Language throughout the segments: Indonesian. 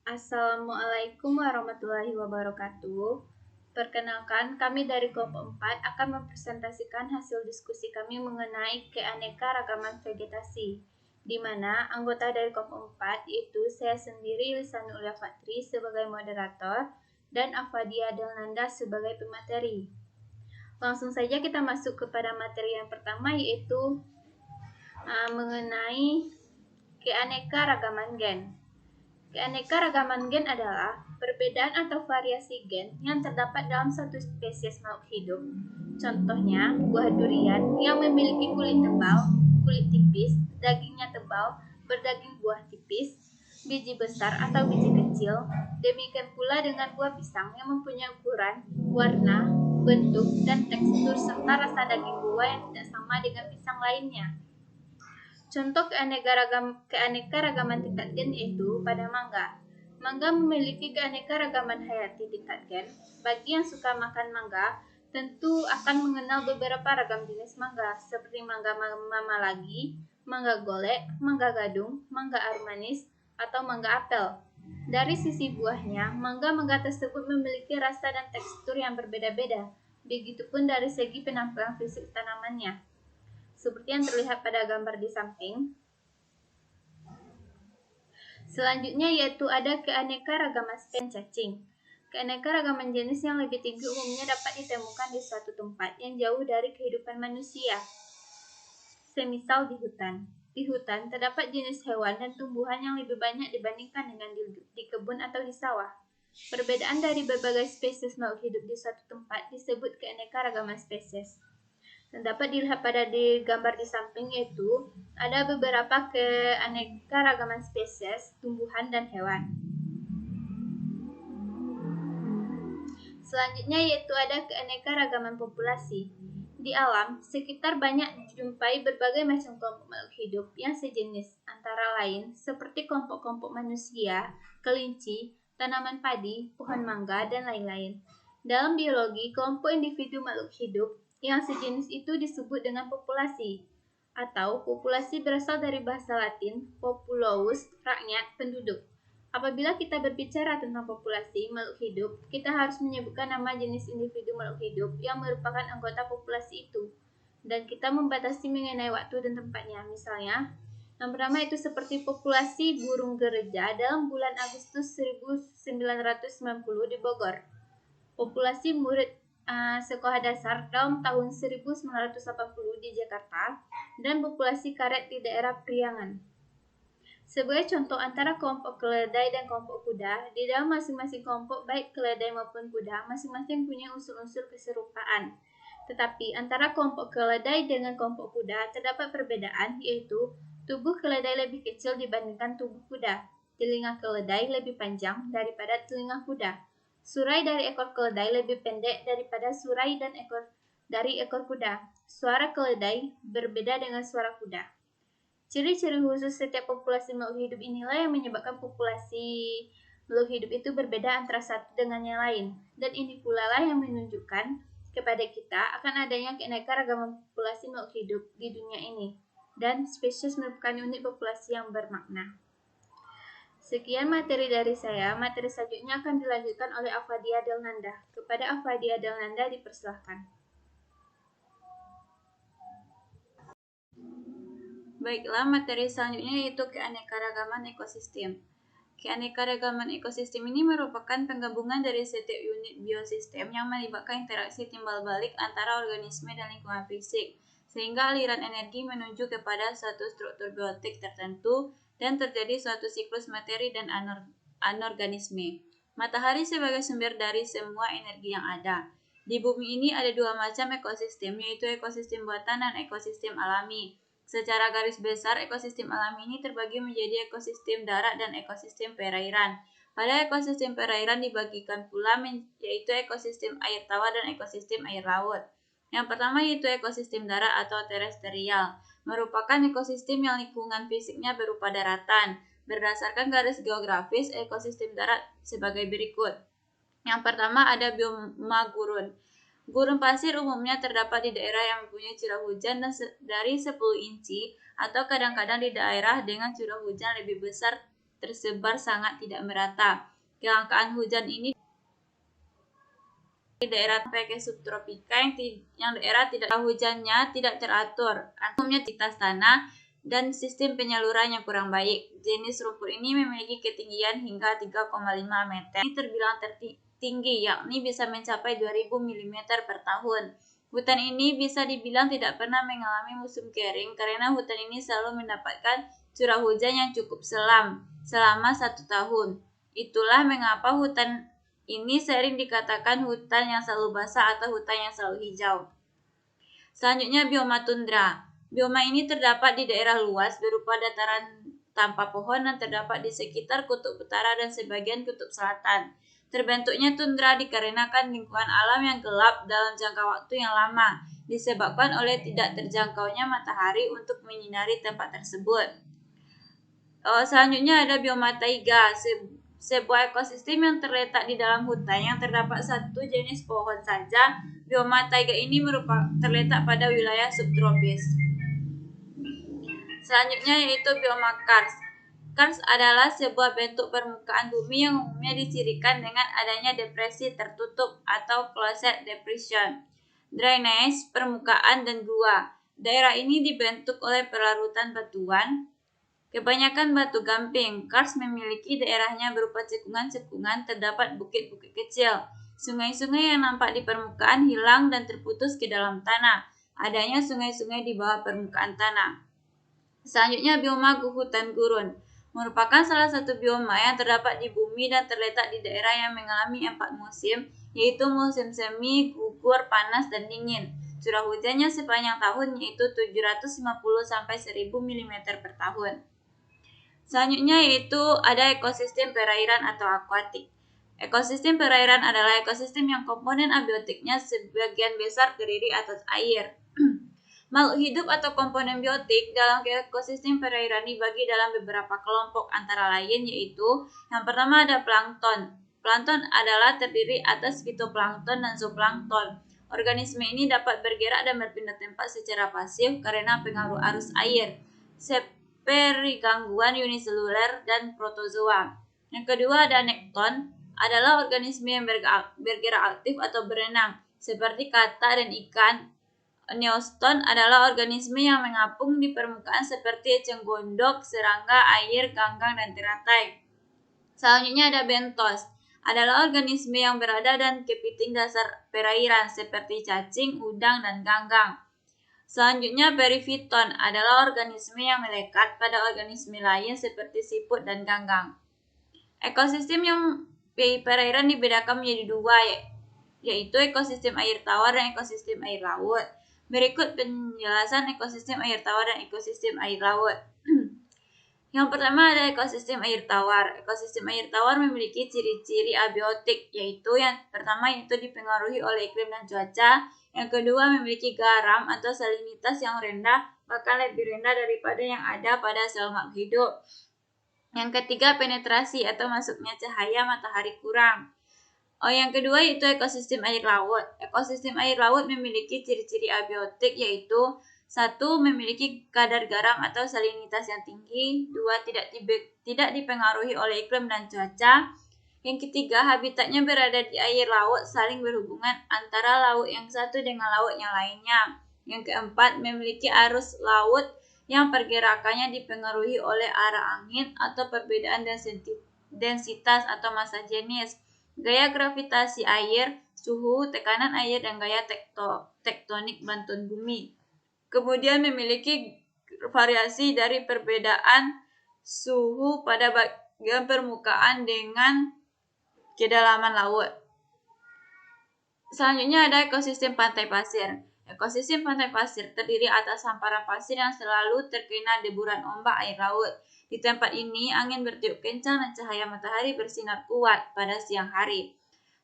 Assalamualaikum warahmatullahi wabarakatuh. Perkenalkan, kami dari kelompok 4 akan mempresentasikan hasil diskusi kami mengenai keanekaragaman vegetasi, di mana anggota dari kelompok 4 yaitu saya sendiri Lisanul Fatri sebagai moderator dan Afadia Delnanda sebagai pemateri. Langsung saja kita masuk kepada materi yang pertama yaitu mengenai keanekaragaman gen. Keanekaragaman gen adalah perbedaan atau variasi gen yang terdapat dalam satu spesies makhluk hidup. Contohnya, buah durian yang memiliki kulit tebal, kulit tipis, dagingnya tebal, berdaging buah tipis, biji besar atau biji kecil. Demikian pula dengan buah pisang yang mempunyai ukuran, warna, bentuk, dan tekstur serta rasa daging buah yang tidak sama dengan pisang lainnya. Contoh keanekaragaman tingkat gen yaitu pada mangga. Mangga memiliki keanekaragaman hayati tingkat gen. Bagi yang suka makan mangga, tentu akan mengenal beberapa ragam jenis mangga seperti mangga mamalagi, mangga golek, mangga gadung, mangga arum manis, atau mangga apel. Dari sisi buahnya, mangga-mangga tersebut memiliki rasa dan tekstur yang berbeda-beda. Begitupun dari segi penampilan fisik tanamannya. Seperti yang terlihat pada gambar di samping. Selanjutnya yaitu ada keanekaragaman spesies cacing. Keanekaragaman jenis yang lebih tinggi umumnya dapat ditemukan di suatu tempat yang jauh dari kehidupan manusia. Semisal di hutan. Di hutan terdapat jenis hewan dan tumbuhan yang lebih banyak dibandingkan dengan di kebun atau di sawah. Perbedaan dari berbagai spesies makhluk hidup di suatu tempat disebut keanekaragaman spesies. Dan dapat dilihat pada di gambar di samping yaitu ada beberapa keanekaragaman spesies tumbuhan dan hewan. Selanjutnya yaitu ada keanekaragaman populasi. Di alam, sekitar banyak dijumpai berbagai macam kelompok makhluk hidup yang sejenis, antara lain seperti kelompok-kelompok manusia, kelinci, tanaman padi, pohon mangga, dan lain-lain. Dalam biologi, kelompok individu makhluk hidup yang sejenis itu disebut dengan populasi, atau populasi berasal dari bahasa Latin populus, rakyat, penduduk. Apabila kita berbicara tentang populasi makhluk hidup, kita harus menyebutkan nama jenis individu makhluk hidup yang merupakan anggota populasi itu, dan kita membatasi mengenai waktu dan tempatnya. Misalnya, yang pertama itu seperti populasi burung gereja dalam bulan Agustus 1990 di Bogor. Populasi murid sekolah dasar dalam tahun 1980 di Jakarta, dan populasi karet di daerah Priangan. Sebagai contoh antara kelompok keledai dan kelompok kuda, di dalam masing-masing kelompok baik keledai maupun kuda masing-masing punya unsur-unsur keserupaan. Tetapi antara kelompok keledai dengan kelompok kuda terdapat perbedaan, yaitu tubuh keledai lebih kecil dibandingkan tubuh kuda. Telinga keledai lebih panjang daripada telinga kuda. Surai dari ekor keledai lebih pendek daripada surai dan dari ekor kuda. Suara keledai berbeda dengan suara kuda. Ciri-ciri khusus setiap populasi makhluk hidup inilah yang menyebabkan populasi makhluk hidup itu berbeda antara satu dengan yang lain. Dan ini pula lah yang menunjukkan kepada kita akan adanya keanekaragaman populasi makhluk hidup di dunia ini. Dan spesies merupakan unit populasi yang bermakna. Sekian materi dari saya. Materi selanjutnya akan dilanjutkan oleh Afadia Delnanda. Kepada Afadia Delnanda dipersilahkan. Baiklah, materi selanjutnya yaitu keanekaragaman ekosistem. Keanekaragaman ekosistem ini merupakan penggabungan dari setiap unit biosistem yang melibatkan interaksi timbal balik antara organisme dan lingkungan fisik, sehingga aliran energi menuju kepada suatu struktur biotik tertentu dan terjadi suatu siklus materi dan anorganisme. Matahari sebagai sumber dari semua energi yang ada. Di bumi ini ada dua macam ekosistem, yaitu ekosistem buatan dan ekosistem alami. Secara garis besar, ekosistem alami ini terbagi menjadi ekosistem darat dan ekosistem perairan. Pada ekosistem perairan dibagikan pula yaitu ekosistem air tawar dan ekosistem air laut. Yang pertama yaitu ekosistem darat atau terestrial, merupakan ekosistem yang lingkungan fisiknya berupa daratan. Berdasarkan garis geografis, ekosistem darat sebagai berikut. Yang pertama ada bioma gurun. Gurun pasir umumnya terdapat di daerah yang mempunyai curah hujan dari 10 inci atau kadang-kadang di daerah dengan curah hujan lebih besar tersebar sangat tidak merata. Kelangkaan hujan ini di daerah pakai subtropika yang daerah tidak hujannya tidak teratur, umumnya kualitas tanah dan sistem penyaluran yang kurang baik. Jenis rumput ini memiliki ketinggian hingga 3,5 meter. Ini terbilang tinggi, yakni bisa mencapai 2000 mm per tahun. Hutan ini bisa dibilang tidak pernah mengalami musim kering karena hutan ini selalu mendapatkan curah hujan yang cukup selama 1 tahun. Itulah mengapa hutan ini sering dikatakan hutan yang selalu basah atau hutan yang selalu hijau. Selanjutnya bioma tundra. Bioma ini terdapat di daerah luas berupa dataran tanpa pohon dan terdapat di sekitar kutub utara dan sebagian kutub selatan. Terbentuknya tundra dikarenakan lingkungan alam yang gelap dalam jangka waktu yang lama, disebabkan oleh tidak terjangkaunya matahari untuk menyinari tempat tersebut. Selanjutnya ada bioma taiga, sebuah ekosistem yang terletak di dalam hutan yang terdapat satu jenis pohon saja. Bioma taiga ini terletak pada wilayah subtropis. Selanjutnya yaitu bioma karst. Karst adalah sebuah bentuk permukaan bumi yang umumnya dicirikan dengan adanya depresi tertutup atau closed depression, drainage, permukaan, dan gua. Daerah ini dibentuk oleh pelarutan batuan, kebanyakan batu gamping. Karst memiliki daerahnya berupa cekungan-cekungan, terdapat bukit-bukit kecil. Sungai-sungai yang nampak di permukaan hilang dan terputus ke dalam tanah. Adanya sungai-sungai di bawah permukaan tanah. Selanjutnya bioma hutan gurun merupakan salah satu bioma yang terdapat di bumi dan terletak di daerah yang mengalami 4 musim, yaitu musim semi, gugur, panas, dan dingin. Curah hujannya sepanjang tahun yaitu 750 sampai 1000 mm per tahun. Selanjutnya yaitu ada ekosistem perairan atau akuatik. Ekosistem perairan adalah ekosistem yang komponen abiotiknya sebagian besar terdiri atas air. Makhluk hidup atau komponen biotik dalam ekosistem perairan dibagi dalam beberapa kelompok, antara lain yaitu yang pertama ada plankton. Plankton adalah terdiri atas fitoplankton dan zooplankton. Organisme ini dapat bergerak dan berpindah tempat secara pasif karena pengaruh arus air, seperti gangguan uniseluler dan protozoa. Yang kedua ada nekton, adalah organisme yang bergerak aktif atau berenang, seperti kata dan ikan. Neoston adalah organisme yang mengapung di permukaan seperti eceng gondok, serangga, air, ganggang, dan teratai. Selanjutnya ada bentos, adalah organisme yang berada dan kepiting dasar perairan seperti cacing, udang, dan ganggang. Selanjutnya perifiton, adalah organisme yang melekat pada organisme lain seperti siput dan ganggang. Ekosistem yang di perairan dibedakan menjadi dua, yaitu ekosistem air tawar dan ekosistem air laut. Berikut penjelasan ekosistem air tawar dan ekosistem air laut. Yang pertama ada ekosistem air tawar. Ekosistem air tawar memiliki ciri-ciri abiotik, yaitu yang pertama yaitu dipengaruhi oleh iklim dan cuaca. Yang kedua memiliki garam atau salinitas yang rendah, bahkan lebih rendah daripada yang ada pada sel makhluk hidup. Yang ketiga penetrasi atau masuknya cahaya matahari kurang. Yang kedua yaitu ekosistem air laut. Ekosistem air laut memiliki ciri-ciri abiotik, yaitu 1. Memiliki kadar garam atau salinitas yang tinggi. 2. Tidak dipengaruhi oleh iklim dan cuaca. Yang ketiga, habitatnya berada di air laut, saling berhubungan antara laut yang satu dengan laut yang lainnya. Yang keempat, memiliki arus laut yang pergerakannya dipengaruhi oleh arah angin atau perbedaan densitas atau massa jenis, gaya gravitasi air, suhu, tekanan air, dan gaya tektonik bantuan bumi. Kemudian memiliki variasi dari perbedaan suhu pada bagian permukaan dengan kedalaman laut. Selanjutnya ada ekosistem pantai pasir. Ekosistem pantai pasir terdiri atas hamparan pasir yang selalu terkena deburan ombak air laut. Di tempat ini, angin bertiup kencang dan cahaya matahari bersinar kuat pada siang hari.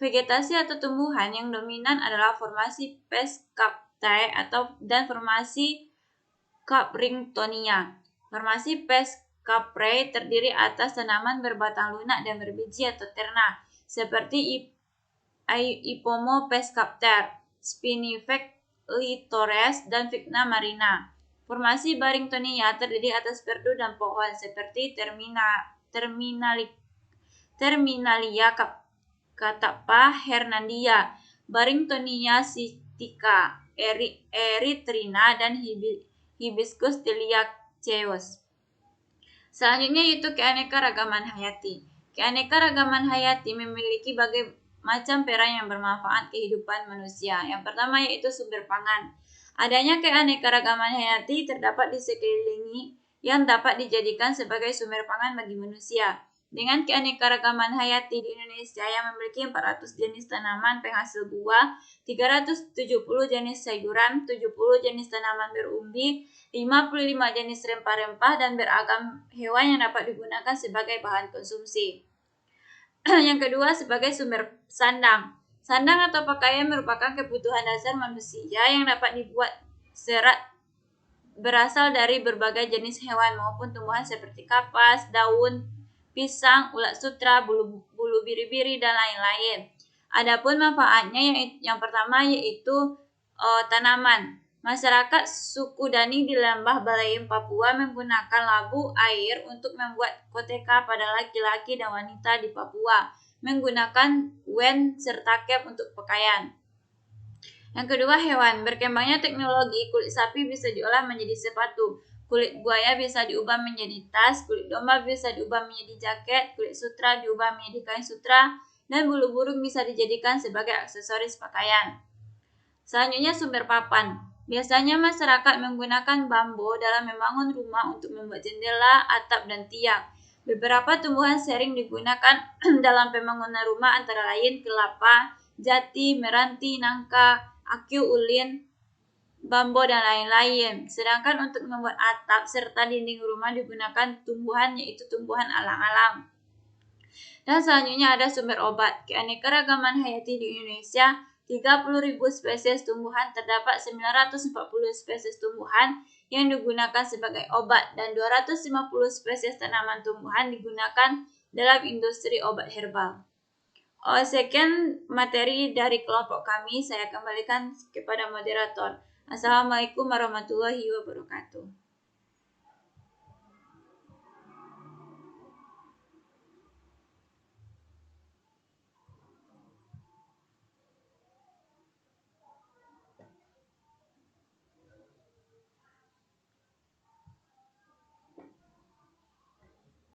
Vegetasi atau tumbuhan yang dominan adalah formasi Pescaptae dan formasi Capringtonia. Formasi Pescaprae terdiri atas tanaman berbatang lunak dan berbiji atau terna, seperti Ipomo pescapter, Spinifex litores, dan Vigna marina. Formasi Barringtonia terdiri atas perdu dan pohon seperti Terminalia catappa hernandia, Barringtonia sitica, Erythrina, dan Hibiscus deliaceus. Selanjutnya yaitu keanekaragaman hayati. Keanekaragaman hayati memiliki berbagai macam peran yang bermanfaat kehidupan manusia. Yang pertama yaitu sumber pangan. Adanya keanekaragaman hayati terdapat di sekeliling yang dapat dijadikan sebagai sumber pangan bagi manusia. Dengan keanekaragaman hayati di Indonesia yang memiliki 400 jenis tanaman penghasil buah, 370 jenis sayuran, 70 jenis tanaman berumbi, 55 jenis rempah-rempah, dan beragam hewan yang dapat digunakan sebagai bahan konsumsi. Yang kedua, sebagai sumber sandang. Sandang atau pakaian merupakan kebutuhan dasar manusia yang dapat dibuat serat berasal dari berbagai jenis hewan maupun tumbuhan seperti kapas, daun, pisang, ulat sutra, bulu biri-biri, dan lain-lain. Adapun manfaatnya yang pertama yaitu tanaman. Masyarakat suku Dani di Lembah Baliem, Papua menggunakan labu air untuk membuat koteka pada laki-laki dan wanita di Papua, menggunakan wen serta cap untuk pakaian. Yang kedua, hewan. Berkembangnya teknologi, kulit sapi bisa diolah menjadi sepatu, kulit buaya bisa diubah menjadi tas, kulit domba bisa diubah menjadi jaket, kulit sutra diubah menjadi kain sutra, dan bulu burung bisa dijadikan sebagai aksesoris pakaian. Selanjutnya, sumber papan. Biasanya masyarakat menggunakan bambu dalam membangun rumah untuk membuat jendela, atap, dan tiang. Beberapa tumbuhan sering digunakan dalam pembangunan rumah antara lain kelapa, jati, meranti, nangka, akiu, ulin, bambu, dan lain-lain. Sedangkan untuk membuat atap serta dinding rumah digunakan tumbuhan yaitu tumbuhan alang-alang. Dan selanjutnya ada sumber obat. Keanekaragaman hayati di Indonesia 30.000 spesies tumbuhan, terdapat 940 spesies tumbuhan yang digunakan sebagai obat dan 250 spesies tanaman tumbuhan digunakan dalam industri obat herbal. Sekian materi dari kelompok kami, saya kembalikan kepada moderator. Assalamualaikum warahmatullahi wabarakatuh.